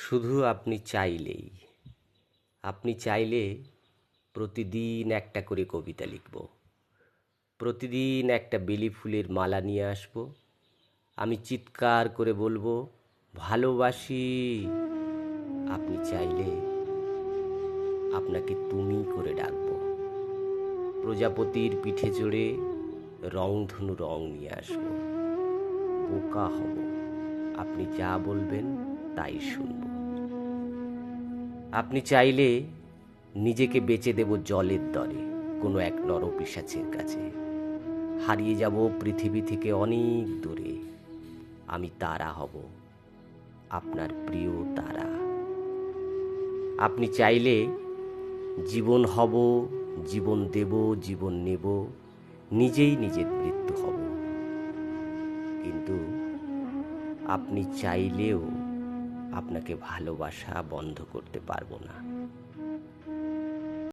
শুধু আপনি চাইলে প্রতিদিন একটা করে কবিতা লিখব। প্রতিদিন একটা বেলি ফুলের মালা নিয়ে আসব। আমি চিৎকার করে বলবো, ভালোবাসি। আপনি চাইলে আপনাকে তুমি করে ডাকবো। প্রজাপতির পিঠে চড়ে রংধনু রং নিয়ে আসব। বোকা হব, আপনি যা বলবেন তাই শুনব। আপনি চাইলে নিজেকে বেচে দেব জলের দরে কোনো এক নরপিশাচের কাছে। হারিয়ে যাব পৃথিবী থেকে অনেক দূরে। আমি তারা হব, আপনার প্রিয় তারা। আপনি চাইলে জীবন হব, জীবন দেব, জীবন নেব, নিজেই নিজের মৃত্যু হব। কিন্তু আপনি চাইলেও আপনাকে ভালোবাসা বন্ধ করতে পারবো না।